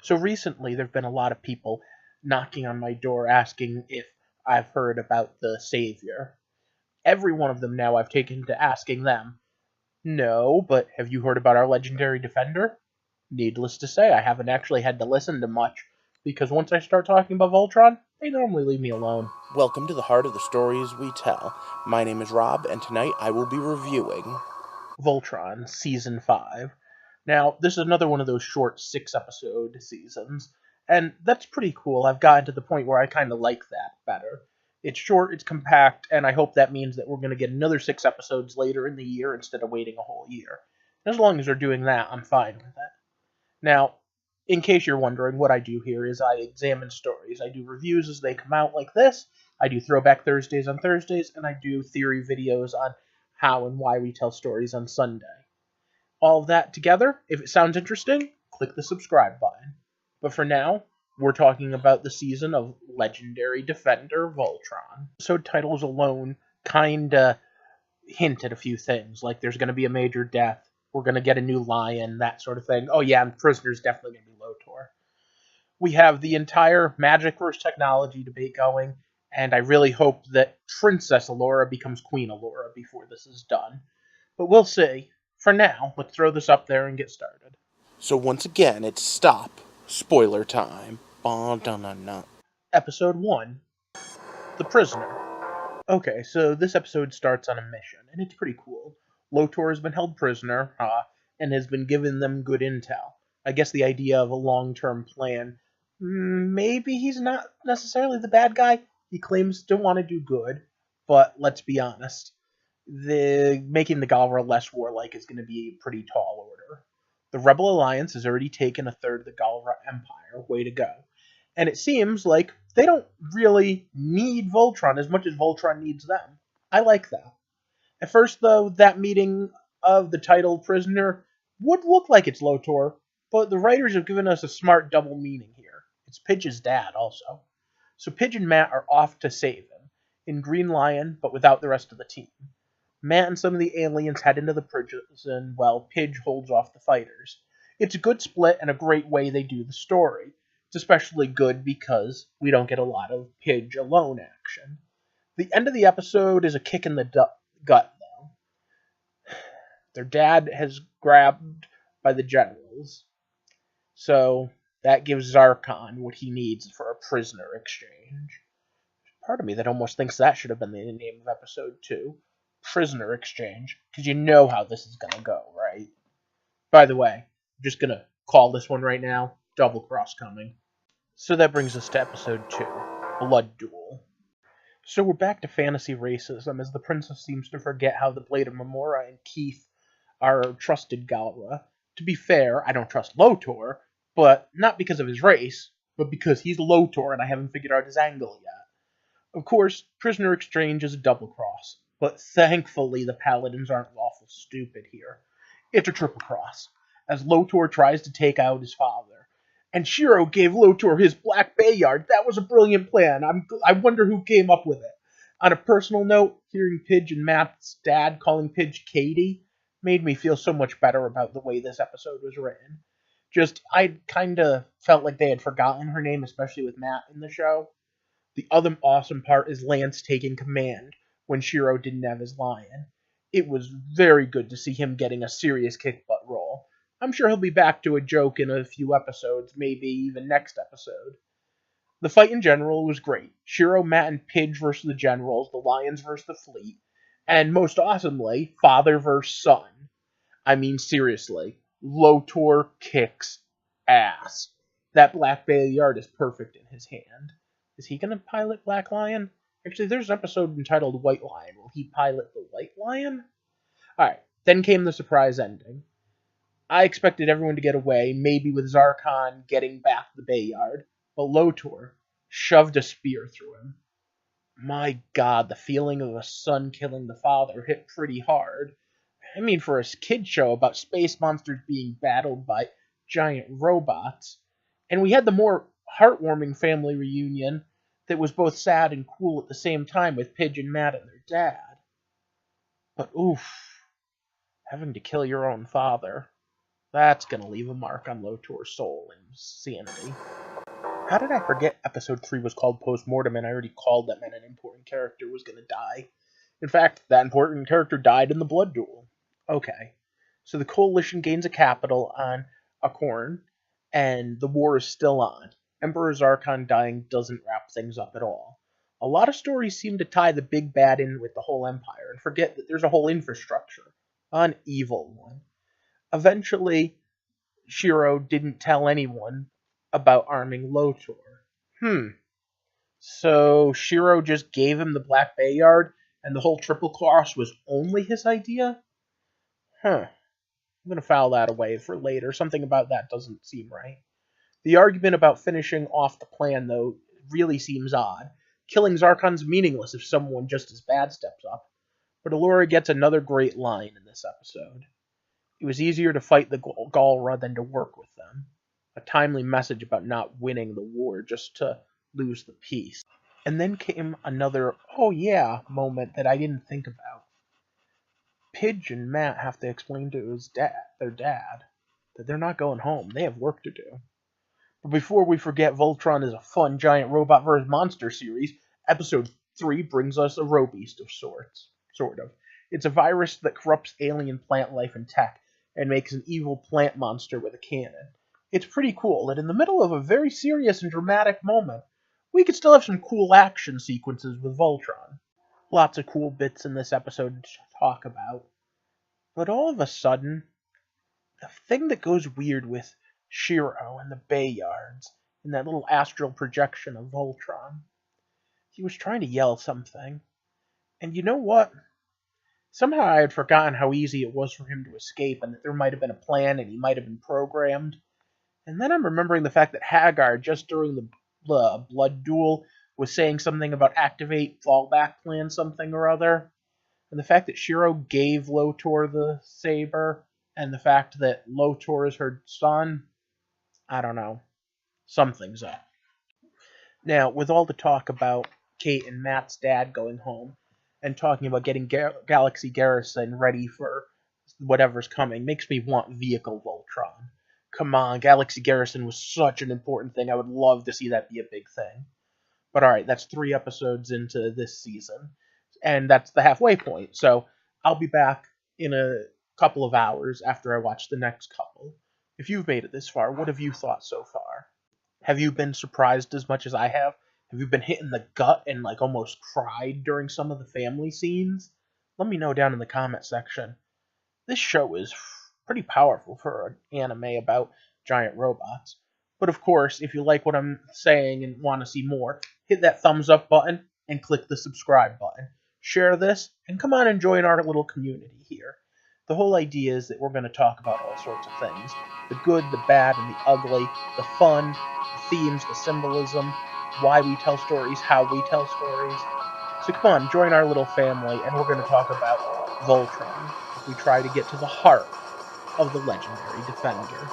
So recently, there have been a lot of people knocking on my door asking if I've heard about the Savior. Every one of them now I've taken to asking them, no, but have you heard about our legendary defender? Needless to say, I haven't actually had to listen to much, because once I start talking about Voltron, they normally leave me alone. Welcome to the heart of the stories we tell. My name is Rob, and tonight I will be reviewing. Voltron, Season 5. Now, this is another one of those short 6-episode seasons, and that's pretty cool. I've gotten to the point where I kind of like that better. It's short, it's compact, and I hope that means that we're going to get another 6 episodes later in the year instead of waiting a whole year. As long as they're doing that, I'm fine with it. Now, in case you're wondering, what I do here is I examine stories. I do reviews as they come out like this. I do Throwback Thursdays on Thursdays, and I do theory videos on how and why we tell stories on Sunday. All of that together, if it sounds interesting, click the subscribe button. But for now, we're talking about the season of Legendary Defender Voltron. Episode titles alone kinda hint at a few things, like there's going to be a major death, we're going to get a new lion, that sort of thing. Oh yeah, and Prisoner's definitely going to be Lotor. We have the entire magic versus technology debate going, and I really hope that Princess Allura becomes Queen Allura before this is done. But we'll see. For now, let's throw this up there and get started. So once again, it's stop. Spoiler time. Ba-da-na-na. Episode 1, The Prisoner. Okay, so this episode starts on a mission, and it's pretty cool. Lotor has been held prisoner, and has been given them good intel. I guess the idea of a long-term plan. Maybe he's not necessarily the bad guy. He claims to want to do good, but let's be honest. Making the Galra less warlike is going to be a pretty tall order. The Rebel Alliance has already taken a third of the Galra Empire. Way to go. And it seems like they don't really need Voltron as much as Voltron needs them. I like that. At first, though, that meeting of the titled prisoner would look like it's Lotor, but the writers have given us a smart double meaning here. It's Pidge's dad, also. So Pidge and Matt are off to save him, in Green Lion, but without the rest of the team. Matt and some of the aliens head into the prison while Pidge holds off the fighters. It's a good split and a great way they do the story. It's especially good because we don't get a lot of Pidge alone action. The end of the episode is a kick in the gut, though. Their dad has grabbed by the generals, so that gives Zarkon what he needs for a prisoner exchange. Part of me that almost thinks that should have been the name of episode 2. Prisoner exchange, because you know how this is going to go, right? By the way, I'm just going to call this one right now. Double cross coming. So that brings us to episode 2, Blood Duel. So we're back to fantasy racism, as the princess seems to forget how the Blade of Mamora and Keith are trusted Galra. To be fair, I don't trust Lotor, but not because of his race, but because he's Lotor and I haven't figured out his angle yet. Of course, prisoner exchange is a double cross, but thankfully the paladins aren't awful stupid here. It's a triple cross, as Lotor tries to take out his father. And Shiro gave Lotor his Black Bayard. That was a brilliant plan. I wonder who came up with it. On a personal note, hearing Pidge and Matt's dad calling Pidge Katie made me feel so much better about the way this episode was written. I kind of felt like they had forgotten her name, especially with Matt in the show. The other awesome part is Lance taking command when Shiro didn't have his lion. It was very good to see him getting a serious kick butt role. I'm sure he'll be back to a joke in a few episodes, maybe even next episode. The fight in general was great. Shiro, Matt, and Pidge versus the generals, the lions versus the fleet, and most awesomely, father versus son. I mean, seriously, Lotor kicks ass. That Black Bayard is perfect in his hand. Is he going to pilot Black Lion? Actually, there's an episode entitled White Lion. Will he pilot the White Lion? Alright, then came the surprise ending. I expected everyone to get away, maybe with Zarkon getting back the Bayard, but Lotor shoved a spear through him. My god, the feeling of a son killing the father hit pretty hard. I mean, for a kid show about space monsters being battled by giant robots. And we had the more heartwarming family reunion that was both sad and cool at the same time with Pidge and Matt and their dad. But oof, having to kill your own father. That's gonna leave a mark on Lotor's soul and sanity. How did I forget episode 3 was called Post-Mortem and I already called that meant an important character was gonna die? In fact, that important character died in the blood duel. Okay. So the coalition gains a capital on Acorn, and the war is still on. Emperor Zarkon dying doesn't wrap things up at all. A lot of stories seem to tie the big bad in with the whole empire and forget that there's a whole infrastructure. An evil one. Eventually, Shiro didn't tell anyone about arming Lotor. So Shiro just gave him the Black Bayard and the whole Triple Cross was only his idea? I'm gonna file that away for later. Something about that doesn't seem right. The argument about finishing off the plan, though, really seems odd. Killing Zarkon's meaningless if someone just as bad steps up. But Allura gets another great line in this episode. It was easier to fight the Galra than to work with them. A timely message about not winning the war just to lose the peace. And then came another, oh yeah, moment that I didn't think about. Pidge and Matt have to explain to their dad, that they're not going home. They have work to do. But before we forget, Voltron is a fun giant robot vs. monster series. Episode 3 brings us a robeast of sorts. Sort of. It's a virus that corrupts alien plant life and tech, and makes an evil plant monster with a cannon. It's pretty cool that in the middle of a very serious and dramatic moment, we could still have some cool action sequences with Voltron. Lots of cool bits in this episode to talk about. But all of a sudden, the thing that goes weird with Shiro and the Bayards and that little astral projection of Voltron. He was trying to yell something. And you know what? Somehow I had forgotten how easy it was for him to escape and that there might have been a plan and he might have been programmed. And then I'm remembering the fact that Hagar, just during the blood duel, was saying something about activate fallback plan something or other. And the fact that Shiro gave Lotor the saber, and the fact that Lotor is her son, I don't know. Something's up. Now, with all the talk about Kate and Matt's dad going home, and talking about getting Galaxy Garrison ready for whatever's coming, makes me want Vehicle Voltron. Come on, Galaxy Garrison was such an important thing. I would love to see that be a big thing. But alright, that's 3 episodes into this season. And that's the halfway point. So I'll be back in a couple of hours after I watch the next couple. If you've made it this far, what have you thought so far? Have you been surprised as much as I have? Have you been hit in the gut and like almost cried during some of the family scenes? Let me know down in the comment section. This show is pretty powerful for an anime about giant robots. But of course, if you like what I'm saying and want to see more, hit that thumbs up button and click the subscribe button. Share this, and come on and join our little community here. The whole idea is that we're going to talk about all sorts of things. The good, the bad, and the ugly, the fun, the themes, the symbolism, why we tell stories, how we tell stories. So come on, join our little family, and we're going to talk about Voltron as we try to get to the heart of the legendary Defender.